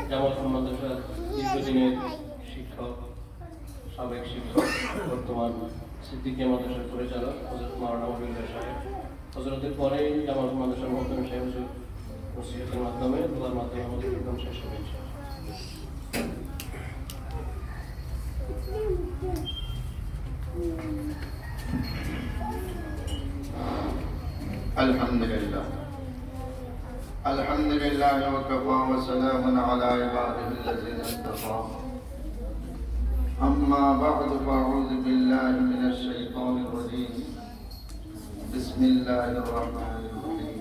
জামাল মাদ্রাসার দীর্ঘদিনের শিক্ষক, সাবেক শিক্ষক, বর্তমান সিদ্দিকিয়া মাদ্রাসার পরিচালক হযরত মাওলানা মবিউল্লাহ সাহেব, হযরতের পরে জামাল মাদ্রাসার মোহতামিম সাহেব নসিহতের মাধ্যমে দোয়ার মাধ্যমে আমাদের প্রোগ্রাম শেষ হবে। الحمد لله وكفى وسلام على عباده الذين اصطفى أما بعد فأعوذ بالله من الشيطان الرجيم بسم الله الرحمن الرحيم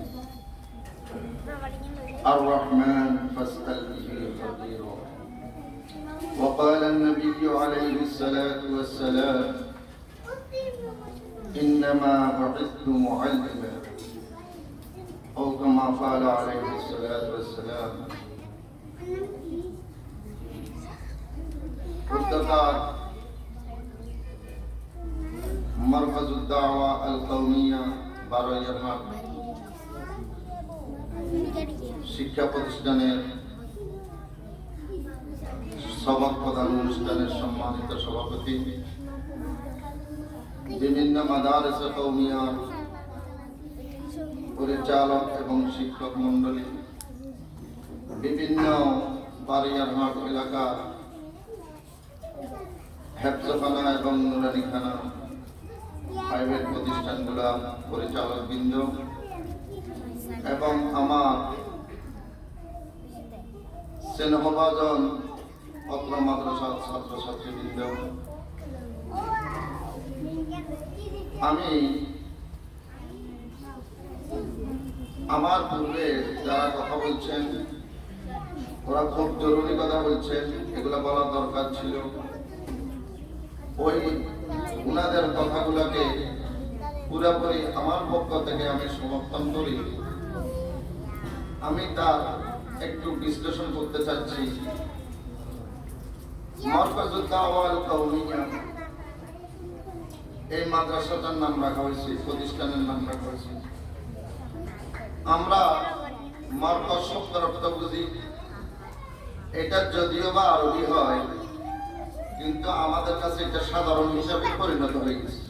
الرحمن فاسأل به خبيرا وقال النبي عليه الصلاة والسلام إنما بعثت معلما أو كما قال عليه الصلاة والسلام والتقى مركز الدعوة القومية বারোয়ারহাট শিক্ষা প্রতিষ্ঠানের সমাজ প্রধান অনুষ্ঠানের সম্মানিত সভাপতি, বিভিন্ন মাদারিস কওমিয়া পরিচালক এবং শিক্ষক মন্ডলী, বিভিন্ন বারোয়ারহাট এলাকার হেফজখানা এবং নুরানিখানা প্রাইভেট প্রতিষ্ঠানগুলা পরিচালক বৃন্দ এবং আমার স্নেহভাজন অত্র মাদ্রাসার ছাত্রছাত্রীবৃন্দ, আমি আমার পূর্বে যারা কথা বলছেন ওরা খুব জরুরি কথা বলছেন, এগুলো বলা দরকার ছিল। ওই উনাদের কথাগুলোকে পুরোপুরি আমার পক্ষ থেকে আমি সমর্থন করি। আমি তার একটু বিশ্লেষণ করতে চাচ্ছি। মারকাজুদ দাওয়া আল কওমিয়া, এই মাদ্রাসাটার নাম রাখা হয়েছে, প্রতিষ্ঠানের নাম রাখা হয়েছে। আমরা মারকাজ শব্দের অর্থ বুঝি, এটা যদিও বা আরবি হয়, কিন্তু আমাদের কাছে এটা সাধারণ হিসাবে পরিণত হয়ে গেছে।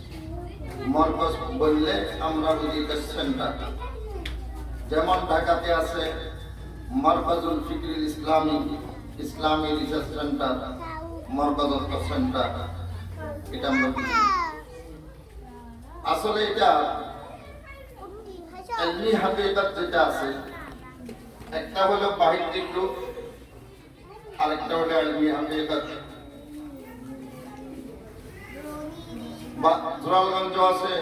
মারকাজ বললে আমরা বুঝি এটা সেন্টার। যেমন ঢাকাতে আছে মারকাজুল ফিকরিল ইসলামী রিসার্চ সেন্টার, মারকাজ সেন্টার, এটা আমরা বুঝি। আসলে এটা ইলমি হাকিকত যেটা আছে, একটা হলো বাহ্যিক রূপ, আরেকটা হলো ইলমি হাকিকত। জোরালগঞ্জ আছে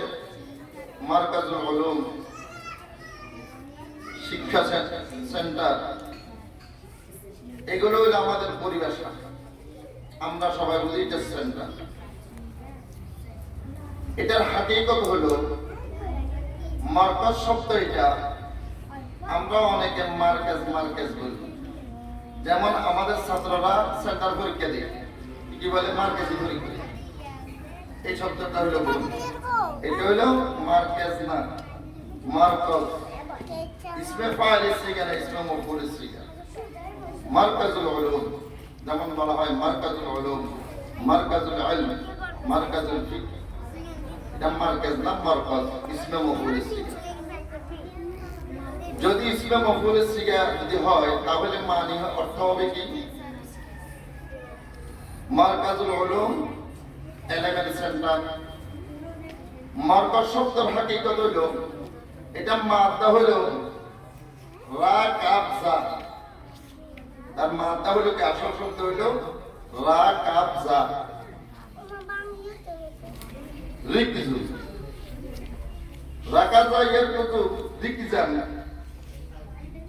মারকাজুল উলুম শিক্ষা সেন্টার, এগুলো হলো আমাদের পরিভাষা। আমরা সবাই বুঝি এটা সেন্টার। এটার হাকিকত হলো মারকাজ শব্দ, এটা আমরা অনেকে মার্কেজ বলি। যেমন আমাদের ছাত্ররা সেন্টার পরীক্ষা দেয়, কি বলে? মার্কেজি পরীক্ষা। এই শব্দটা হলো ভুল, এটা হলো মার্কেজ না, মারকাজ। ইসমে ফাইল সিগা না, ইসমে মফউল সিগা। মারকাজুল উলুম, যেমন বলা হয় মারকাজুল উলুম, মারকাজুল ইলম, মারকাজুল ফিকহ। এটা মারকাজ না, মারকাজ, ইসমে মফউল সিগা। যদি ইসমে মফউল সিগা যদি হয়, তাহলে মানে অর্থ হবে কি? Markazul Uloom, element centre. মারকাজ শব্দের হাকিকত হলো, এটা মাদা হলো রা কাফ জা। তার মাদা হলো কি? আসল শব্দ হলো রা কাফ জা, রিকজু। রাকাজা এর কত রিকজান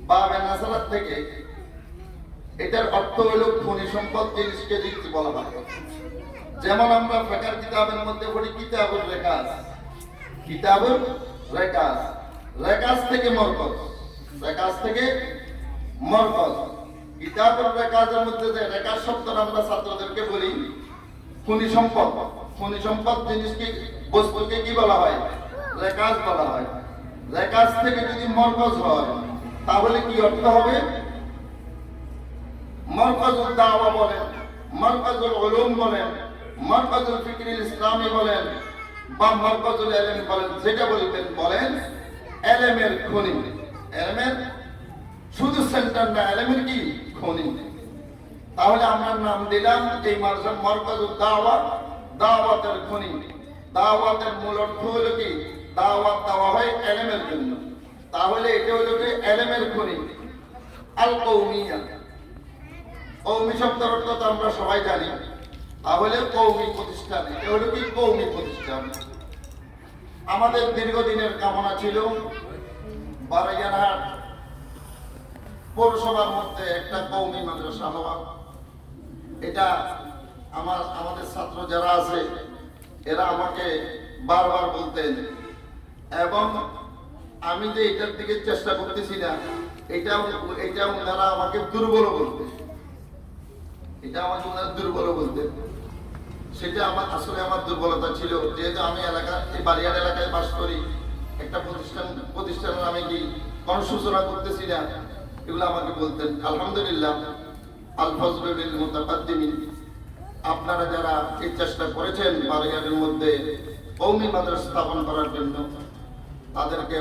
বাবে নাসারাত থেকে। এটার অর্থ হলো খনি সম্পদ জিনিসকে রিকজ বলা হয়। যেমন আমরা ফিকহ কিতাবের মধ্যে পড়ি কিতাবুর রিকাজ, কিতাবুর রিকাজ, রিকাজ থেকে মারকাজ, রিকাজ থেকে মারকাজ। কিতাবুর রিকাজের মধ্যে যে রিকাজ শব্দটা আমরা ছাত্রদেরকে বলি খনি সম্পদ। খনি সম্পদ জিনিসকে, বস্তুকে কি বলা হয়? রিকাজ বলা হয়। রিকাজ থেকে যদি মারকাজ হয়, তাহলে কি অর্থ হবে? মারকাজুল দাওয়া বলেন, মারকাজুল উলুম বলেন, মারকাজুল ফিকরিল ইসলামী বলেন বা মারকাজুল ইলম বলেন, যেটা বলবেন বলেন, ইলমের খনি। ইলমের শুধু সেন্টার না, ইলমের কি খনি। তাহলে আমরা নাম দিলাম এই মাদ্রাসা মারকাজুল দাওয়া, দাওয়াতের খনি। দাওয়াতের মূল অর্থ হলো কি, দাওয়াত দেওয়া হয় ইলমের জন্য। তাহলে এটা হলো কি ইলমের খনি। আল কওমিয়া, কওমি শব্দের অর্থ তো আমরা সবাই জানি। তাহলে কওমি প্রতিষ্ঠান, এটা হলো কি কওমি প্রতিষ্ঠান। আমাদের দীর্ঘদিনের কামনা ছিল বারাইয়ারহাট পৌরসভার মধ্যে একটা কওমি মাদ্রাসা হওয়া। এটা আমাদের ছাত্র যারা আছে এরা আমাকে বারবার বলতেন, এবং আমি যে এটার দিকে চেষ্টা করতেছি না, এটা ওনারা আমাকে দুর্বল বলতেন। এটা আমাকে ওনারা দুর্বল বলতেন। সেটা আসলে আমার দুর্বলতা ছিল, যেহেতু আমি এই বালিয়ার এলাকায় বাস করি। একটা প্রতিষ্ঠানের আমি কি কোনো সূচনা করতেছি না, এগুলো আমাকে বলতেন। আলহামদুলিল্লাহ, আল ফজলুল লিল মুতাকাদ্দিমিন, আপনারা যারা এই চেষ্টা করেছেন বালিয়ারের মধ্যে কওমি মাদ্রাসা স্থাপন করার জন্য, তাদেরকে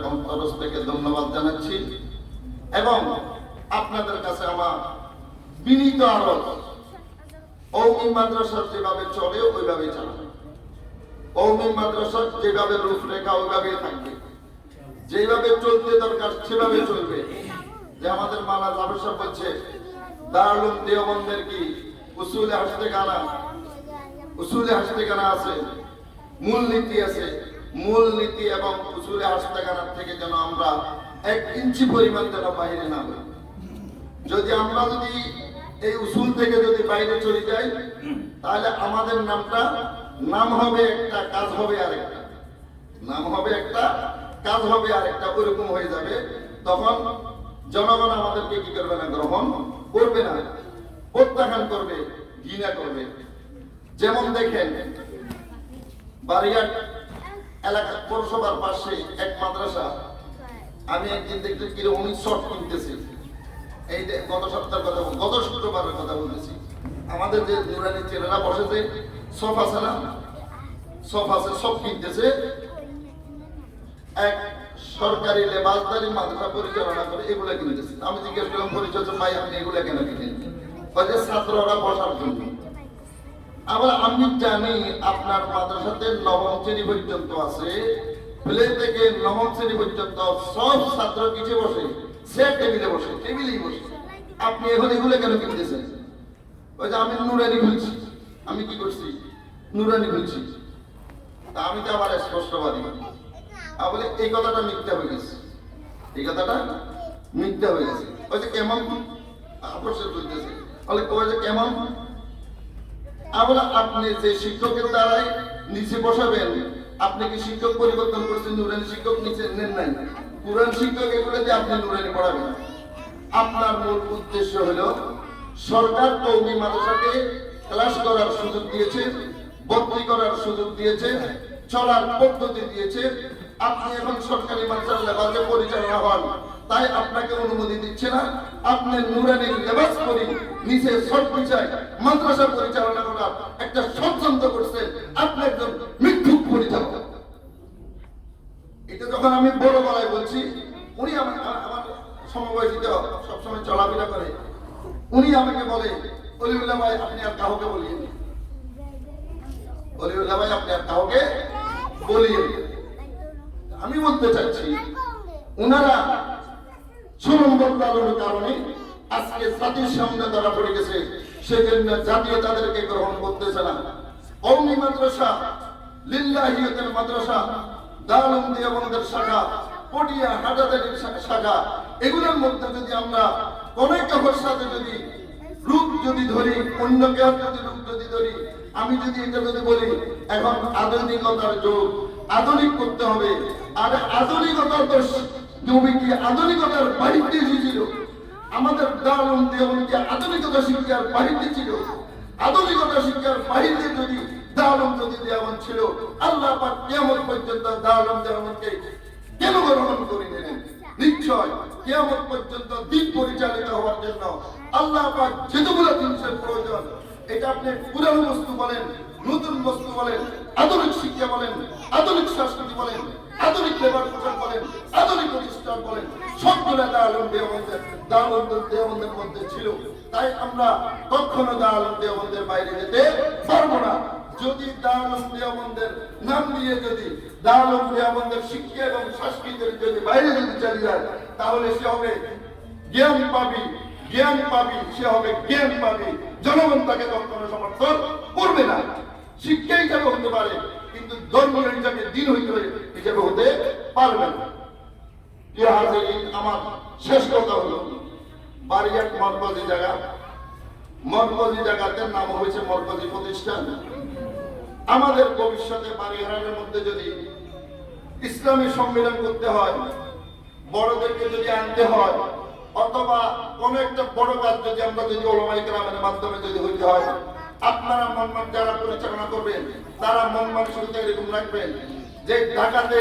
অন্তরস্থ থেকে ধন্যবাদ জানাচ্ছি। এবং আপনাদের কাছে আমার বিনীত আরজ, কওমি মাদ্রাসা যেভাবে চলে ওইভাবে চালাবে। কওমি মাদ্রাসা যেভাবে রূপরেখা ওইভাবেই থাকবে, যেভাবে চলতে দরকার সেভাবে চলবে। যে আমাদের মালা জাবের সাহেব বলছে, দারুল দেওবন্দের কি উসুলে হাসতেখানা আছে, মূলনীতি আছে। মূলনীতি এবং উসুলে হাসতেখানা থেকে যেন আমরা 1 ইঞ্চি পরিমাণ যেন বাইরে না হই। যদি এই উসুল থেকে যদি বাইরে চলে যাই, তাহলে আমাদের নাম হবে একটা, কাজ হবে আরেকটা। নাম হবে একটা, কাজ হবে আরেকটা, ওরকম হয়ে যাবে। তখন জনগণ আমাদেরকে কি করবে না, গ্রহণ করবে না, প্রত্যাখ্যান করবে, ঘৃণা করবে। যেমন দেখেন বারিয়াট এলাকা পৌরসভার পাশে এক মাদ্রাসা, আমি একদিন দেখতে কি উনি শর্ট কিনতেছি। এই গত সপ্তাহের কথা, গত শুক্রবারের কথা বলতেছি। আমাদের যে নুরানি ছেলেরা বসেছে, সব আছে না, সব আছে, সব কিনতেছে। এক সরকারি লেবাসদারি মাদ্রাসা পরিচালনা করে এগুলা কিনতেছে। আমি জিজ্ঞেস করলাম পরিচয়, ভাই আপনি এগুলা কেন কিনেন? ছাত্ররা বসার জন্য। আবার আমি জানি আপনার মাদ্রাসাতে 9ম শ্রেণী পর্যন্ত আছে, প্লে থেকে 9ম শ্রেণী পর্যন্ত সব ছাত্র কিসে বসে, চেয়ার টেবিলে বসে, টেবিলেই বসে। আপনি এখন এগুলো কেন কিনতেছেন? ওই যে আমি নুরানি খুলছি, আমি কি করছি, নুরানি খুলছি। তা আমি তো আবার স্পষ্টবাদী, বলে এই কথাটা মিথ্যা হয়ে গেছে, এই কথাটা মিথ্যা হয়ে গেছে। ওই যে কেমন আপসের বলতেছে, বলে কবে যে কেমন, আপনি যে শিক্ষকের দ্বারাই নিচে বসাবেন, আপনি কি শিক্ষক পরিবর্তন করছেন? নুরানি শিক্ষক নিচে নেন নাই, কুরআন শিক্ষক এগুলো দিয়ে আপনি নুরানি পড়াবেন। আপনার মূল উদ্দেশ্য হলো সরকার কওমি মাদ্রাসাকে ক্লাস করার সুযোগ দিয়েছে, ভর্তি করার সুযোগ দিয়েছে, চলার পদ্ধতি দিয়েছে। আপনি এখন সরকারি মাদ্রাসার লেবাসে পরিচালনা হন, তাই আপনাকে অনুমতি দিচ্ছে না। আপনি নুরানির লেবাস করি নিচে সব বিচার মাদ্রাসা পরিচালনা করার একটা ষড়যন্ত্র করছেন। আপনি একজন মিথ্যুক পরিচালক। এটা যখন আমি বড় গলায় বলছি, উনি আমার সমবয়সীতে সবসময় চলাফেরা করে, উনি আমাকে বলে, অলিউল্লাহ ভাই আপনি আর কাউকে বলিয়েন, অলিউল্লাহ ভাই আপনি আর কাউকে বলিয়েন। আমি বলতে চাচ্ছি, ওনারা শ্রম বদলানোর কারণে আজকে জাতির সামনে ধরা পড়ে গেছে, সেজন্য জাতীয় তাদেরকে গ্রহণ করতেছে না। কওমি মাদ্রাসা, লিল্লাহিয়াতের মাদ্রাসা, দারুল দেওবন্দের শাখা, পটিয়া হাটাদারির শাখা, এগুলোর মধ্যে যদি আমরা কোন কাপড় সাথে যদি রূপ যদি ধরি, অন্য কেউ যদি রূপ যদি ধরি, আমি যদি এটা যদি বলি এখন আধুনিকতার যুগ, আধুনিক করতে হবে, আর আধুনিকতার তো নবী কি আধুনিকতার বাহিরে ছিল? আমাদের দারুল দেওবন্দ কি আধুনিকতা শিক্ষার বাহিরে ছিল? আধুনিকতা শিক্ষার বাহিরে যদি দারুল যদি দেওবন্দ ছিল, আল্লাহ পাক কিয়ামত পর্যন্ত দারুল দেওবন্দকে কেন গ্রহণ করে নিলেন? নিশ্চয় কিয়ামত পর্যন্ত দিন পরিচালিত হওয়ার জন্য আল্লাহ পাক যেগুলো জিনিসের প্রয়োজন, এটা আপনি পুরানো বস্তু বলেন, নতুন বস্তু বলেন, আধুনিক শিক্ষা বলেন, আধুনিক সংস্কৃতি বলেন, আধুনিক লেবার পোশাক বলেন, আধুনিক প্রতিষ্ঠান বলেন, সবগুলো দারুল দেওবন্দের মধ্যে ছিল। তাই আমরা কখনো দারুল দেওবন্দের বাইরে যেতে পারবো না। যদি দারুল দেওবন্দের নাম দিয়ে যদি দারুল দেওবন্দের শিক্ষা এবং সংস্কৃতির যদি বাইরে যদি চলে যায়, তাহলে সে হবে জ্ঞান পাবি, জ্ঞান পাবি, সে হবে জ্ঞান পাবি। জনগণ তাকে কখনো সমর্থন করবে না। শিক্ষা হিসাবে হতে পারে, কিন্তু ধর্মীয় হিসাবে দিন হিসাবে হতে পারবে না। আমার শেষ কথা হলো, বাড়িয়াট মরকজি জায়গা, মরকজি জায়গাতে নাম হয়েছে মরকজি প্রতিষ্ঠান। আমাদের ভবিষ্যতে বাড়িহারের মধ্যে যদি ইসলামী সম্মেলন করতে হয়, বড়দেরকে যদি আনতে হয়, অথবা কোন একটা বড় কাজ যদি আমরা যদি ওলামায়ে কেরামের মাধ্যমে যদি হইতে হয়, আপনারা মন যারা পরিচালনা করবেন তারা মন মানসিকতা এরকম রাখবেন যে ঢাকাতে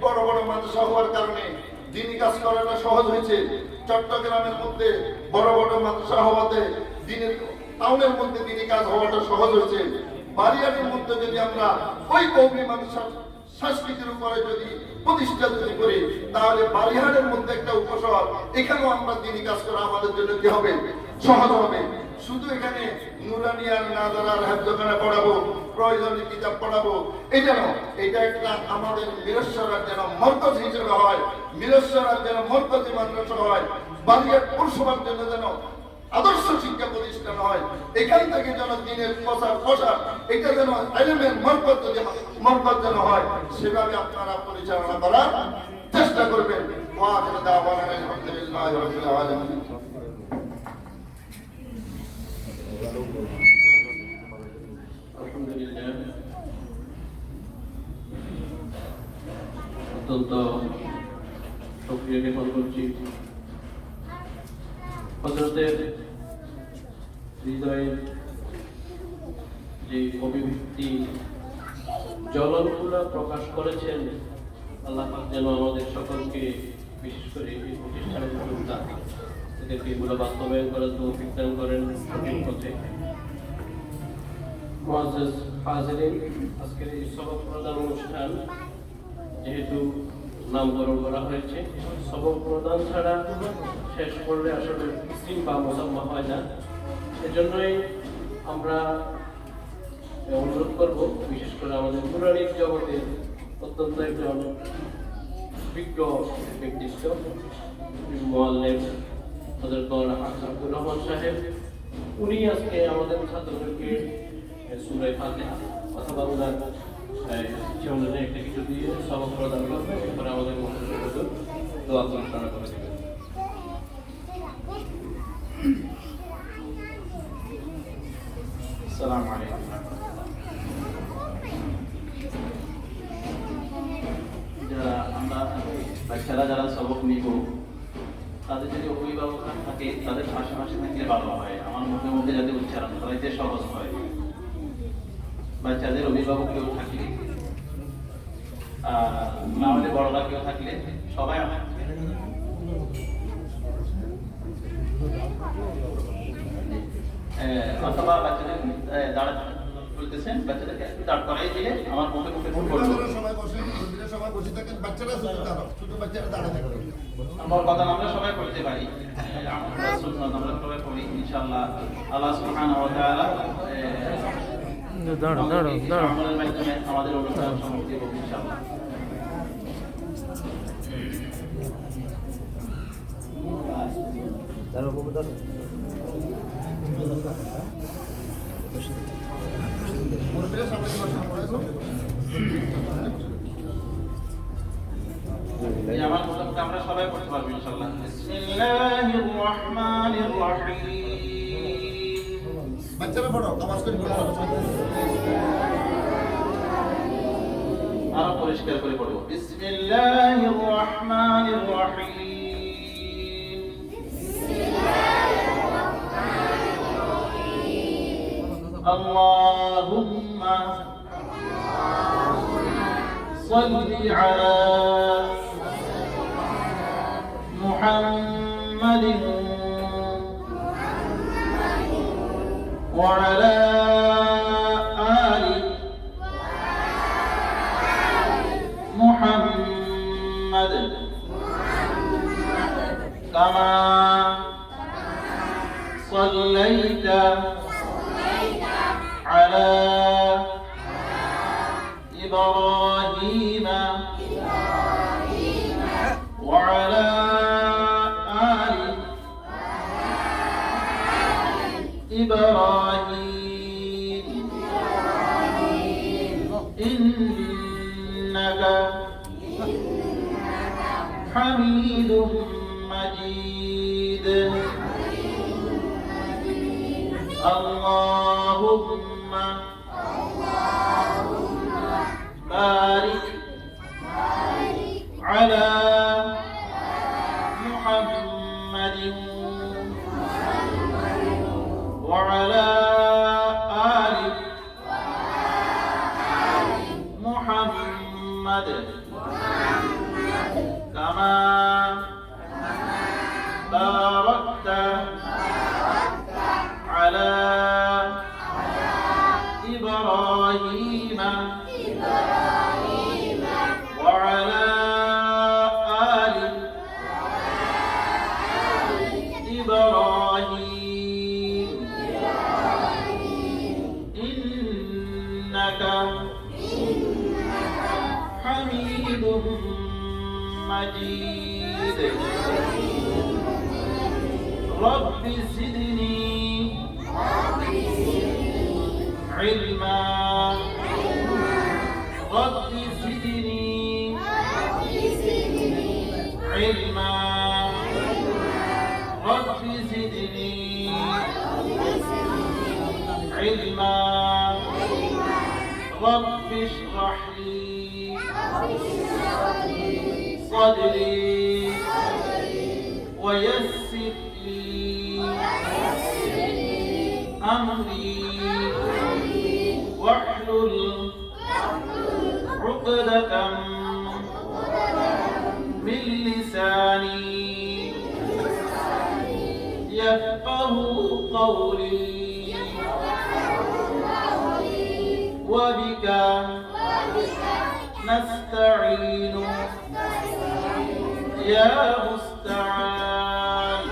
বড় বড় মাদ্রাসা হওয়ার কারণে দিনী কাজ করাটা সহজ হয়েছে। চট্টগ্রামের মধ্যে বড় বড় মাদ্রাসা হওয়াতে দিনের টাউনের মধ্যে দিনী কাজ হওয়াটা সহজ হয়েছে। বাড়িয়াটের মধ্যে যদি আমরা ওই কওমি মাদ্রাসা সংস্কৃতির উপরে যদি প্রতিষ্ঠা যদি করি, তাহলে বাড়িহাটের মধ্যে একটা উপশহর, এখানেও আমরা দিনী কাজ করা আমাদের জন্য কি হবে, সহজ হবে। শুধু এখানে নুরানি আর নাজারার হাফজখানা পড়াবো, প্রয়োজনীয় কিতাব পড়াবো, এটা নয়। এটা একটা আমাদের মিরস্বরার যেন মরকজ হিসেবে হয়, মিরস্বরার যেন মরকজি মাদ্রাসা হয়, বাড়িয়াট পৌরসভার জন্য যেন আদর্শ শিক্ষা প্রতিষ্ঠান হয়। এখান থেকে যেন দিনের প্রসার এটা যেন ইলমের মরকজ যেন হয়, সেভাবে আপনারা পরিচালনা করার চেষ্টা করবেন। ওয়া আখিরু দাওয়ানা আলহামদুলিল্লাহি রাব্বিল আলামিন। আলহামদুলিল্লাহ, অত্যন্ত সক্রিয় জ্ঞাপন করছি হযরতের হৃদয়ের যে অভিব্যক্তি জ্বলনগুলো প্রকাশ করেছেন, আল্লাহ পাক যেন আমাদের সকলকে, বিশেষ করে এই প্রতিষ্ঠানের উদ্যোক্তা, এদেরকে এগুলো বাস্তবায়ন করার তৌফিক দান করেন সঠিক পথে। মুআজ্জাজ হাজিরিন, আজকের এই সবক প্রদান অনুষ্ঠান যেহেতু নামকরণ করা হয়েছে, সবক প্রদান ছাড়া শেষ করলে আসলে ইসিম বা মোসাম্মা হয় না। এজন্যই আমরা অনুরোধ করব, বিশেষ করে আমাদের নুরানির জগতের অত্যন্ত একজন বিজ্ঞ ব্যক্তিত্ব মুআল্লিম হযরত মাওলানা হাফিজ আব্দুর রহমান সাহেব, উনি আজকে আমাদের ছাত্রদেরকে সূরা ফাতিহা অথবা ওনার জীবনের একটা কিছু দিয়ে সবক প্রদান করবে, এরপরে আমাদের মহাসচিব দোয়া প্রার্থনা করে দেবেন। আসসালামু আলাইকুম। বাচ্চারা যারা সবক নিব, তাদের যদি অভিভাবক থাকে তাদের পাশাপাশি থাকলে ভালো হয়। আমার মুখের মধ্যে যাতে উচ্চারণ করাইতে সহজ হয়। বাচ্চাদের অভিভাবক কেউ থাকলে, আমাদের বড়রা কেউ থাকলে, সবাই অথবা বাচ্চাদের দাঁড়া বলতেছেন, বাচ্চাদেরকে একটু দাঁড় করাই দিলে আমার মুখে মুখে আমার কথা আমরা সবাই করতে পারি। আমরা সবাই পড়ি ইনশাআল্লাহ। আল্লাহ সুবহানাহু ওয়া তাআলা আমাদের মাধ্যমে আমাদের অনুষ্ঠান সমাপ্তি হোক ইনশাআল্লাহ। আমার কথা আমরা সবাই পড়তে পারবো ইনশাআল্লাহ। বিসমিল্লাহির রহমানির রহিম। বাচ্চারা পড়ো, আওয়াজ করে পড়ো। আরো পরিষ্কার করে পড়বো। বিসমিল্লাহির রহমানির রহিম। আল্লাহুম্মা সাল্লি আলা মুহাম্মাদিন وعلى آل محمد كما صليت على إبراهيم وعلى آل إبراهيم إنك حميد مجيد اللهم بارك على محمد وعلى آل محمد كما باركت على إبراهيم وعلى آل إبراهيم إنك حميد مجيد رب زدني علما رب زدني علما رب زدني علما رب اشرح لي صدري ويسر لي أمري واحلل عقدة من لساني يفقه قولي وبك نستعين يا مستعان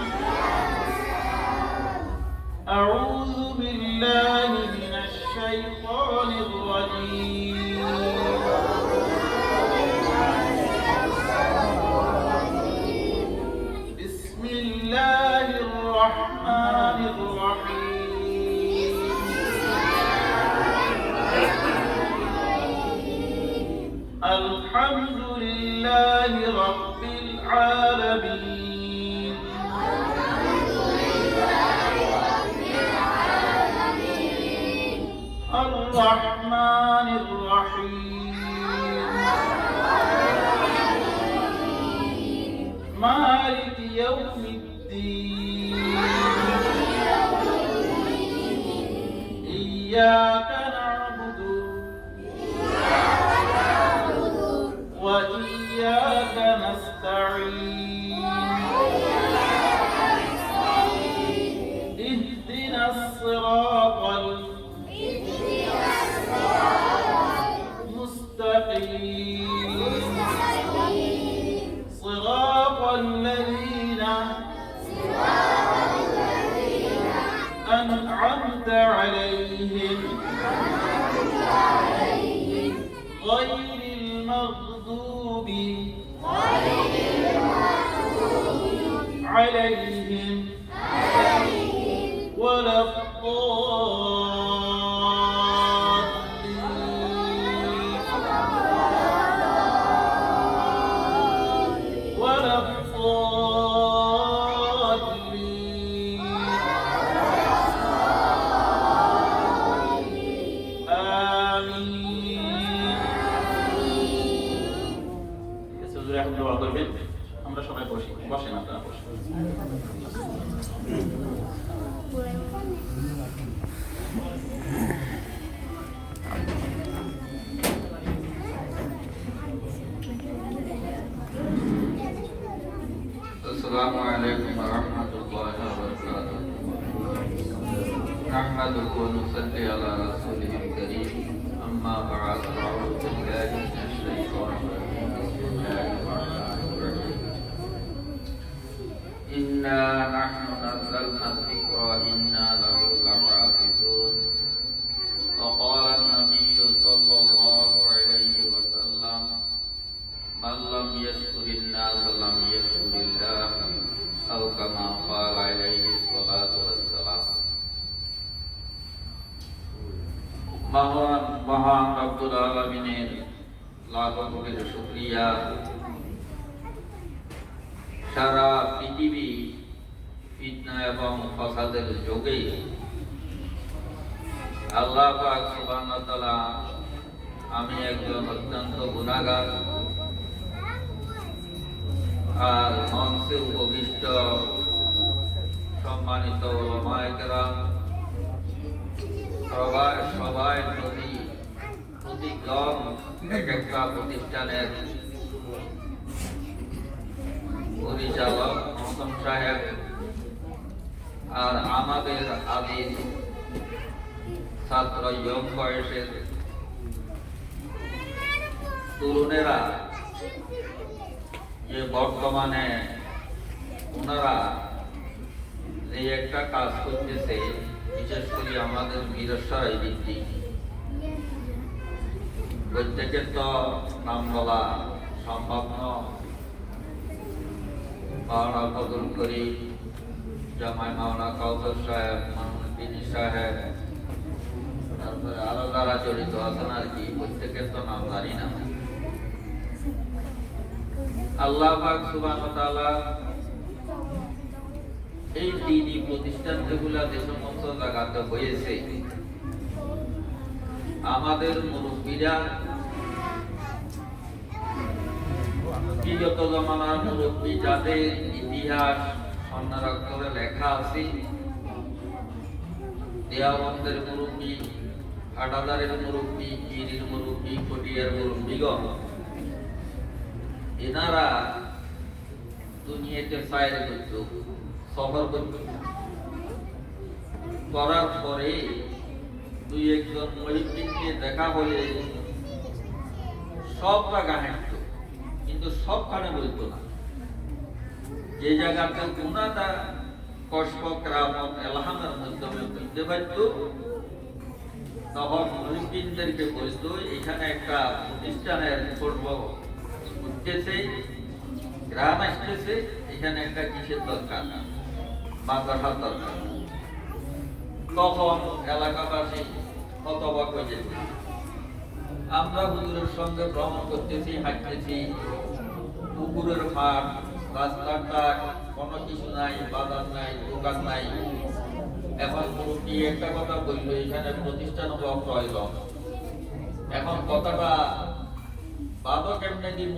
أعوذ بالله من الشيطان الرجيم بسم الله الرحمن الرحيم الحمد لله رب العالمين الرحمن الرحيم مالك يوم الدين إياك نعبد وإياك نستعين اهدنا الصراط المستقيم صراط الذين أنعمت عليهم غير المغضوب عليهم ولا الضالين ولا الضالين آمين سورة الدعاء করবেন আমরা সবাই বসি বসেন আপনারা বসেন نحمده ونصلي على رسوله الكريم أما بعد أعوذ بالله من الشيطان الرجيم بسم الله الرحمن الرحيم إنا نحن نزلنا الذكر وإنا له لحافظون وقال النبي صلى الله عليه وسلم من لم يشكر الناس لم يشكر الله أو كما قال عليه الصلاة والسلام মহান রব্বুল আলামিনের লাখো কোটি শুকরিয়া। সারা পৃথিবী ফিতনা এবং ফাসাদের যুগে আল্লাহ পাক সুবহানাহু ওয়া তাআলা, আমি একজন অত্যন্ত গুনাহগার আর মঞ্চে উপবিষ্ট সম্মানিত উলামায়ে কেরাম সবাই প্রতিজন এক একটা প্রতিষ্ঠানের পরিচালক মহতম সাহেব আর আমাদের আদির ছাত্র ইয়ং বয়সের তরুণেরা যে বর্তমানে ওনারা যে একটা কাজ করতেছে, বিশেষ করে আমাদের বীরসরাই ভিত্তিক, প্রত্যেকের তো নাম বলা সম্ভব নয়। মাওলানা ফজল করিম, জামাই মাওলানা কাউসার সাহেব, মাওলানা বিনি সাহেব, তারপরে আরো যারা জড়িত আছেন আর কি, প্রত্যেকের তো নাম জানি না। আল্লাহ পাক সুবহানাহু ওয়া তাআলা এই দ্বীনি প্রতিষ্ঠান যেগুলা যে সমস্ত জায়গাতে হয়েছে, আমাদের মুরব্বীরা বিগত জমানার মুরব্বী যাদের ইতিহাস স্বর্ণের অক্ষরে লেখা আছে, দেওবন্দের মুরব্বী, হাটাদারের মুরব্বী, গিরির মুরব্বী, কটিয়ার মুরব্বীগণ, এনারা দুনিয়াতে সাইরে করত, সফর করত, করার পরে দুই একজন মহিউদ্দিনকে দেখা হলে সব জায়গা হাঁটত, কিন্তু সবখানে বলতো না। যে জায়গাতে গুণাটা কষ্ট ক্রামত এলহামের মাধ্যমে বুঝতে পারত, তখন মহিউদ্দিনদেরকে বলতো এখানে একটা প্রতিষ্ঠানের করব উঠতেছে, গ্রাম আসতেছে, এখানে একটা কিসের দরকার, মাদ্রাসার দরকার। তখন এলাকাবাসী হতবাক হয়ে যেত। আমরা হুজুরের সঙ্গে ভ্রমণ করতেছি, হাঁটতেছি, পুকুরের মাঠ, রাস্তাটা কোনো কিছু নাই, বাজার নাই, দোকান নাই। এখন মুরব্বী একটা কথা বললো, এখানে প্রতিষ্ঠান হওয়া প্রয়োজন। এখন কথাটা বাদও কেমনে দিব,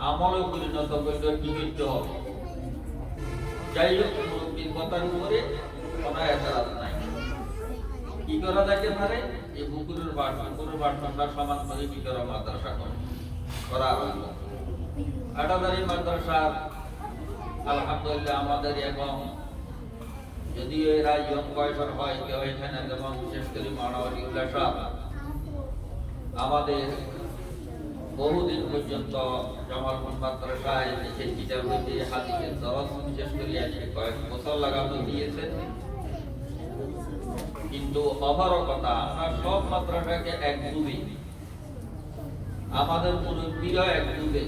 আমলে পরিণত করলে কি করতে হবে। যাই হোক, মুরব্বীর কথার উপরে কোনো এতরাজ নাই। কি করা যাইতে পারে, এই পুকুরের বাটখানটা সমান করে কি করা মাদ্রাসা করা হইল। হাটাদারি মাদ্রাসা আলহামদুলিল্লাহ আমাদের এখন, যদিও এরা ইয়ং বয়সের হয়, কেউ এখানে যেমন বিশেষ করে মানবীউল্লাহ সাহেব আমাদের বহুদিন পর্যন্ত জামালপুর মাদ্রাসায় বিশেষ টিচার হইতে হাদিসের দরস বিশেষ করে আজকে কয়েক বছর লাগানো দিয়েছেন। কিন্তু অপারকতা, আমরা সব মাদ্রাসাকে এক ডুবি, আমাদের মুরব্বীরা এক ডুবে,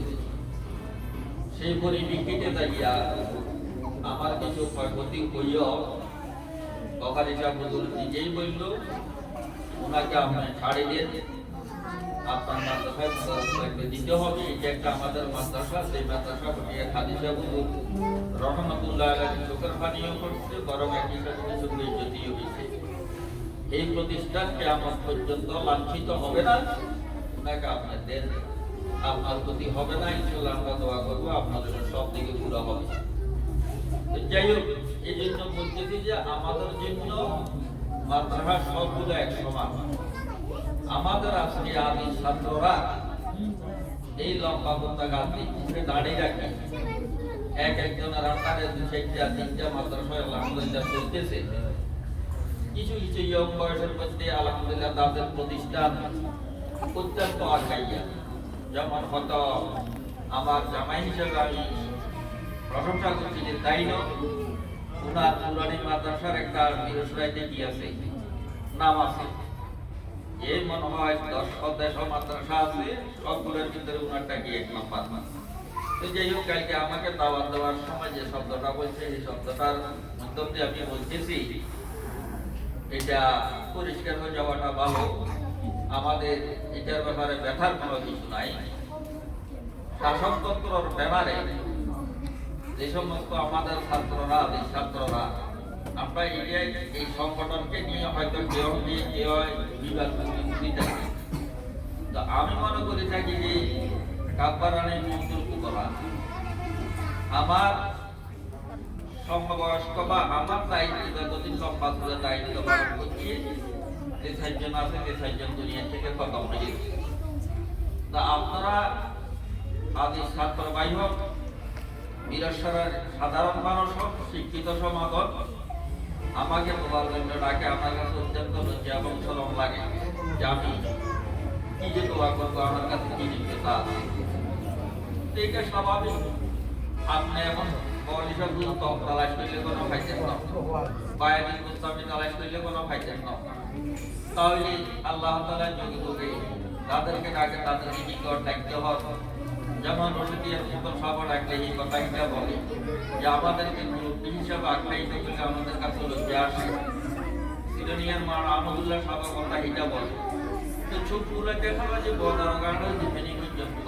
সেই পরিপ্রেক্ষিতে দাঁড়িয়া আমার কিছু ক্ষয়ক্ষতি হইও তখন সাহেব হুজুর নিজেই বলল, ওনাকে আপনি ছাড়ি দেন, আপনার মাদ্রাসায় দিতে হবে। এটা একটা আমাদের মাদ্রাসা, সেই মাদ্রাসা হাদিসা হুজুর রহমতুল্লাহ আলাইহি চোখের পানিও করছে, বরং একই সাথে কিছু বেইজ্জতিও হয়েছে। এই প্রতিষ্ঠান কিয়ামত পর্যন্ত লাঞ্ছিত হবে না, ওনাকে আপনি দেন, আপনার ক্ষতি হবে না, ইনশাআল্লাহ আমরা দোয়া করবো, আপনাদের সব দিকে পুরো হবে। যাই হোক, এই জন্য বলতেছি যে আমাদের জন্য মাদ্রাসা সবগুলো এক সমান। আমাদের আজকে আমি ছাত্ররা এই লম্বা বন্ধা গাছটি মুখে দাঁড়িয়ে রাখি, একজনের আকারে 2-4-3টা মাদ্রাসা আলহামদুলিল্লাহ চলতেছে। কিছু কিছু ইয়ং বয়সের মধ্যে আলহামদুলিল্লাহ তাদের প্রতিষ্ঠান অত্যন্ত আগাইয়া, যেমন হয়তো আমার জামাই হিসেবে আমি প্রশংসা করছি যে তাই নয়, উনার নুরানি মাদ্রাসার একটা মিরসরাইতে কি আছে, নাম আছে। এ মনে হয় 10 মাদ্রাসা আছে, সবগুলোর ভিতরে উনারটা কি 1 নম্বর। তো যাই হোক, কালকে আমাকে দাওয়াত দেওয়ার সময় যে শব্দটা বলছে, এই শব্দটার মধ্যে দিয়ে আমি বলতেছি এটা পরিষ্কার হয়ে যাওয়াটা ভালো। আমাদের এটার ব্যাপারে ব্যথার কোনো কিছু নাই। শাসকতন্ত্রর ব্যাপারে যে সমস্ত আমাদের ছাত্ররা, ছাত্ররা আমরা এই সংগঠনকে নিয়ে হয়তো কেউ বিবাদ দিতে থাকি। তো আমি মনে করে থাকি যে কাব্বারানি মঞ্জুর করা আমার সমবয়স্ক বা আমার দায়িত্ব যদি লম্বা করে দায়িত্ব পালন করছি, যে 4 জন আছে, যে 4 জন দুনিয়া থেকে খতম হয়ে গেছে। তা আপনারা আদি ছাত্র ভাই হোক, বীরেশ্বরের সাধারণ মানুষ হোক, শিক্ষিত সমাগম আমাকে বলার জন্য ডাকে, আমার কাছে অত্যন্ত লজ্জা এবং শরম লাগে যে আমি কি যে দোয়া করবো, আমার কাছে কি যোগ্যতা আছে। এটা স্বাভাবিক। আপনি এখন বলিসব তালাশ করলে কোনো ফাইতেন না, বায়ানির মুস্তামি তালাশ করলে কোনো ফাইতেন না। তাহলে আল্লাহ তাআলা যোগে যোগে তাদেরকে ডাকে, তাদেরকে নিকট ডাকতে হয়। যেমন রশিদিয়ার মতো সভা ডাকলে এই কথাটা বলে যে আমাদেরকে মুরব্বী হিসাবে আখ্যায়িত করলে আমাদের কাছে লজ্জা আসে। সিলোনিয়ার মা আহমদুল্লাহ সভা কথা এটা বলে। তো ছোটগুলো দেখা যায় যে বদারগানের জীবনী পর্যন্ত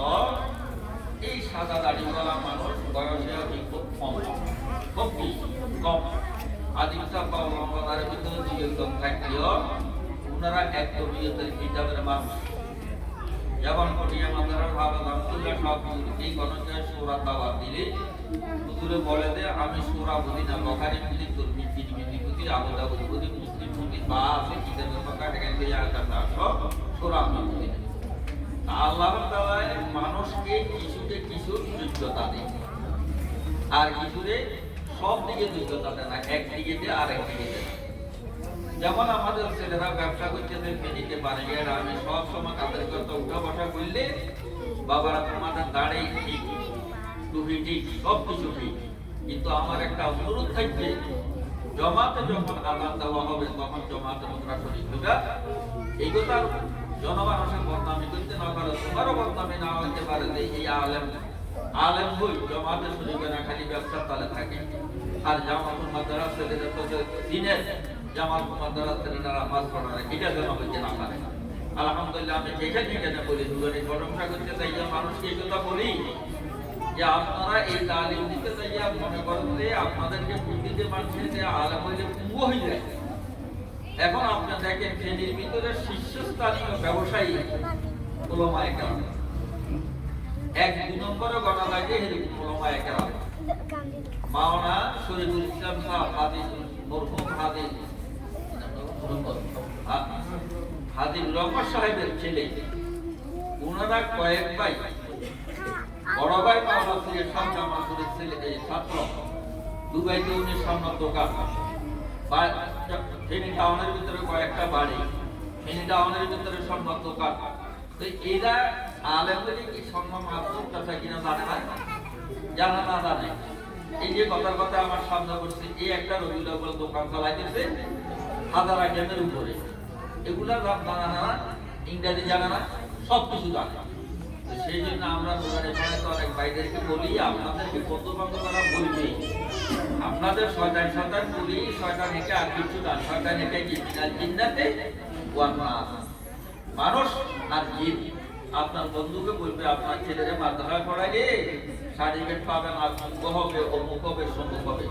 এই সাদা দাড়িওয়ালা মানুষ বয়সে খুব কম, খুব কম। আদিমতা পাওয়ার ভিতরে 2-1 থাকলেও ওনারা একদমই কিতাবের মানুষ। যেমন কটিয়া মাদার ভাবা আব্দুল্লাহ সব এই গণজয় সূরা দাওয়াত দিলে হুজুরে বলে যে আমি সূরা বুঝি না, বুখারী বুঝি, তিরমিজি বুঝি, আবু দাউদ বুঝি, মুসলিম বুঝি, বা আছে কিতাবের কথা এখান থেকে আয়াতটা সব সূরা আমি বুঝি না। আল্লাহ তাআলা মানুষকে কিছু যোগ্যতা দেন, আর কিছুরে সব দিকে যোগ্যতা দেন না, একদিকে দিয়ে আরেক দিকে দেন। যেমন আমাদের ছেলেরা ব্যবসা করতেছে, পেনিতে পারে, আমি সব সময় তাদের কথা উঠা বসা করলে বাবারা তোমাদের দাঁড়িয়ে ঠিক, টুপি ঠিক, সব কিছু ঠিক, কিন্তু আমার একটা অনুরোধ থাকবে, জমাতে যখন আযান দেওয়া হবে তখন জমাতে মুদ্রা শরীফ দিবা। এই কথা জনমানুষের বদনামি করতে না পারে, তোমারও বদনামি না হইতে পারে যে এই আলেম বই জমাতে শরীফে না খালি ব্যবসার তালে থাকে। আর জামাতুল মাদ্রাসা ছেলেদের তো দিনের জামাতুল মাদ্রাসা ছেলেরা নামাজ পড়ে না, এটা যেন হইতে না পারে। আলহামদুলিল্লাহ আমি যেখানে বলি দুজনে প্রশংসা করতে চাই, মানুষকে এই কথা বলি যে আপনারা এই তালিম দিতে চাইয়া মনে করেন যে আপনাদেরকে প্রতিটি মানুষের যে আলেম হইলে পুঙ্গ হয়ে যায়। এখন আপনি দেখেন ট্রেনের ভিতরে শীর্ষস্থানীয় ব্যবসায়ী ওলামায়ে কেরাম 1-2 নম্বরে গণা লাগে, এরকম ওলামায়ে কেরাম। মাওলানা শরীফুল ইসলাম সাহেব হাদিস মরহুম হাদিস রহমান সাহেবের ছেলে, ওনারা কয়েক ভাই, বড় ভাই মাওলানা সৈয়দ শামসুল মাসুদের ছেলে ছাত্র, দুবাইতে উনি সামনে দোকান, ফেনী টাউনের ভিতরে কয়েকটা বাড়ি, ফেনী টাউনের ভিতরে সম্মান দোকান। তো এরা আলেম বলে কি সম্মান মাত্রা কিনা জানে না, জানা না জানে। এই যে কথার কথা আমার সামনে করছে, এই একটা রবিউল দোকান চালাইতেছে 1000 আইটেমের উপরে, এগুলা জানা না, ইংরেজি জানা না, সব কিছু জানে। সেই জন্য আমরা অনেক ভাইদেরকে বলি, আপনাদেরকে বন্ধু-বান্ধবরা বলবে আপনাদের শয়তান বলি, শয়তান হেঁকে আর কিছু না, শয়তান হেঁকে কি জিন্নাতে মানুষ আর জিন। আপনার বন্ধুকে বলবে আপনার ছেলেরা মাদ্রাসা পড়াইলে সার্টিফিকেট পাবেন, আর মুখ হবে, অমুক হবে, সম্মুখ হবে।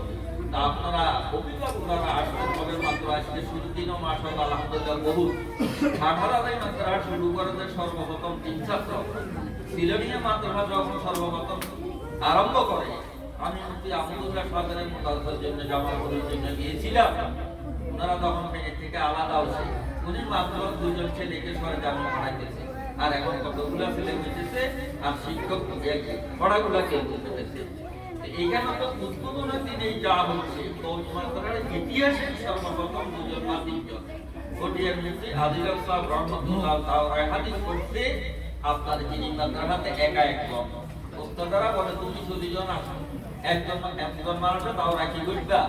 তা আপনারা অভিভাবকরা আসবেন হবে মাত্র আজকে শুরু দিনও মাস হল আলহামদুলিল্লাহ বহু 18 মাদ্রাসা শুরু করেছে সর্বপ্রথম 3 ছাত্র। সিলোনিয়া মাদ্রাসা যখন সর্বপ্রথম আরম্ভ করে, আমি মুফতি আহমদুল্লাহ সাহেবের মুতাসার জন্য জামালপুরের জন্য গিয়েছিলাম। ওনারা তখন ফেনী থেকে আলাদা হয়েছে, উনি মাত্র 2 জন ছেলেকে সরকারি পড়াইতেছে, আর এখন কতগুলো ছেলে হইতেছে, আর শিক্ষক পড়াগুলা কেউ পেতেছে। এইখানে তো উদ্বোধনের দিনেই যা হচ্ছে মাদ্রাসার ইতিহাসে সর্বপ্রথম দুজন বা তিনজন ফটিয়ার মুফতি আদিল সাহেব রহমতুল্লাহ তাআলা হাদিস করতে আপনার যিনি মাদ্রাসাতে একা একজন উস্তাদারা বলে তুমি 40 জন আসো একজন মানুষের তাওরা কি করবা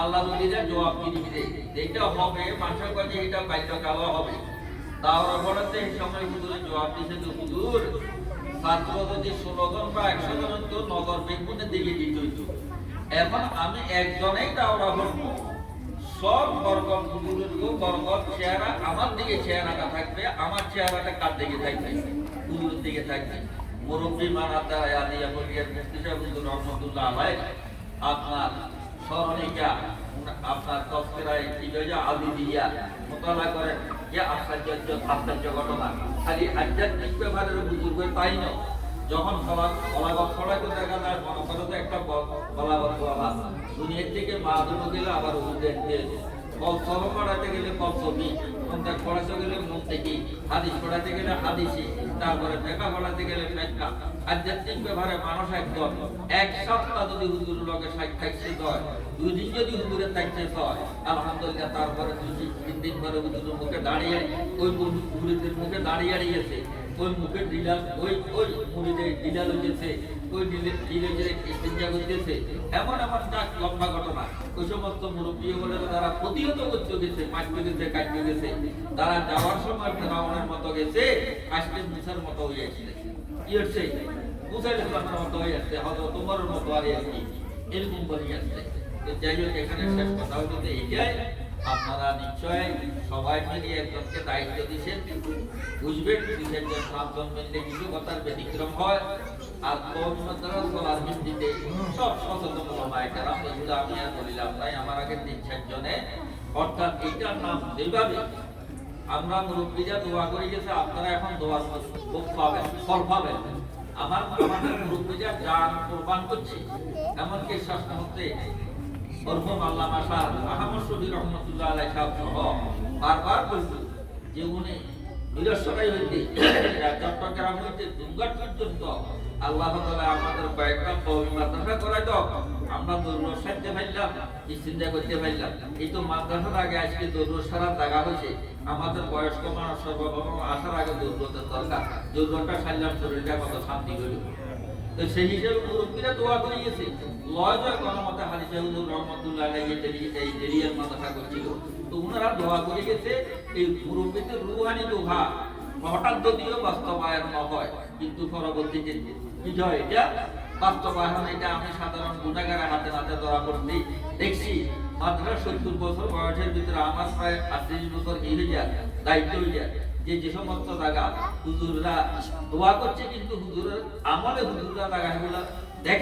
আল্লাহ নবীরা জবাব দিবে যেটা হবে মানুষের কাছে এটা বাইরে কালো হবে তাওরা বলতে এই সময় হুজুর জবাব দিয়েছে যে হুজুর ছাত্র যদি 16 জন বা 100 জন তো নগর বেগুনের দিকে দিত হইতো এখন আমি একজনেই তাওরা বলবো সব বরকত হুজুরের বরকত চেহারা আমার দিকে চেহারাটা থাকবে আমার চেহারাটা কার দিকে থাকবে হুজুরের দিকে থাকবে মুরব্বী মানাতা আদিয়া বলিয়ার মুফতি সাহেব হুজুর রহমাতুল্লাহ আলাইহি আপনার স্মরণিকা আপনার তফসিরায় ইজাজা আদি দিয়া মোতালা করেন যে আশ্চর্য ঘটনা খালি আধ্যাত্মিক ব্যাপারের বুজুর্গ তাই নয় যখন ফলাগত ছড়াইতে দেখা যায় মনে করো তো একটা ফলাগত বাবা দুনিয়ার থেকে মা দুটো গেলে আবার দেখতে কলসল পড়াতে গেলে কলসবি মন্দার পড়াতে গেলে মুন্তেকি হাদিস পড়াতে গেলে হাদিসি তারপরে ফেকা পড়াতে গেলে ফেকা আধ্যাত্মিক ব্যাপারে মানুষ একদম এক সপ্তাহ যদি হুজুর লগে সাক্ষাৎ হয় 2 দিন যদি হুজুরের সাক্ষাৎ হয় আলহামদুলিল্লাহ তারপরে 2-3 দিন পরে হুজুরের মুখে দাঁড়িয়ে ওই মুরিদের মুখে দাঁড়িয়ে আছে ওই মুখে ডিলাল ওই মুরিদের ডিলাল হইতেছে ওই ডিলের ইস্তেঞ্জা করতেছে এমন একটা লম্বা ঘটনা ওই সমস্ত মুরব্বী বলে তারা প্রতিহত করতে গেছে মারতে গেছে কাটতে গেছে তারা যাওয়ার সময় ফেরাউনের মতো গেছে আজকে মুসার মতো হয়ে আসছে কি হচ্ছে মুসার ইসলামের মতো হয়ে আসছে হয়তো তোমার মতো আর কি এরকম বলে আসছে যাই হোক এখানে শেষ কথা হলো যে এইটাই আপনারা নিশ্চয় সবাই মিলে একজনকে দায়িত্ব দিচ্ছেন বুঝবেন দিচ্ছেন যে 5 জন মিললে কিছু কথার ব্যতিক্রম হয় আর কর্মদ্বারা চলার ভিত্তিতে সব সচেতন ওলামায়ে কেরাম এগুলো আমি আর বলিলাম তাই আমার আগে 3-4 জনে অর্থাৎ এইটার নাম যেভাবে আমরা মুরব্বীরা দোয়া করে গেছে আপনারা এখন দোয়ার খুব পাবেন ফল পাবেন আমাদের মুরব্বীরা জান কোরবান করছে এমনকি শেষ মুহূর্তে মরহুম আল্লামা শাহ আহমদ শফি রহমতুল্লাহ আলাইহি সাহেব সহ বারবার বলতো যে উনি বীরসরাই হইতে চট্টগ্রাম হইতে দুর্গাট পর্যন্ত আল্লাহ তাআলা আমাদের কয়েকটা কওমি মাদ্রাসা করাই দাও আমরা দরুদ সাজতে পারলাম চিন্তা করতে পারলাম এই তো মাদ্রাসার আগে আজকে দরুদ সারার জায়গা হয়েছে আমাদের বয়স্ক মানুষ সর্বপ্রথম আসার আগে দরুদের দরকার দরুদটা সারলাম শরীরটা কত শান্তি হইল তো সেই হিসেবে মুরব্বীরা দোয়া করে গেছে লয় জয় কোনো মতে হাদিসে হুজুর রহমতুল্লাহ আলাইহি এই দেরিয়ার মাদ্রাসা করছিল তো ওনারা দোয়া করে গেছে এই মুরব্বীদের রুহানি দোয়া হঠাৎ যদিও বাস্তবায়ন না হয় কিন্তু পরবর্তীতে কি হয় এটা বাস্তবায়ন এটা আমি সাধারণ গুণাগারের হাতে নাতে ধরা পড়তে দেখছি মাদ্রাসা 70 বছর বয়সের ভিতরে আমার প্রায় 38 বছর হয়ে যায় দায়িত্ব হয়ে যায় যে সমস্ত জায়গা হুজুররা দোয়া করছে কিন্তু হুজুরের আমলে হুজুররা জায়গাগুলো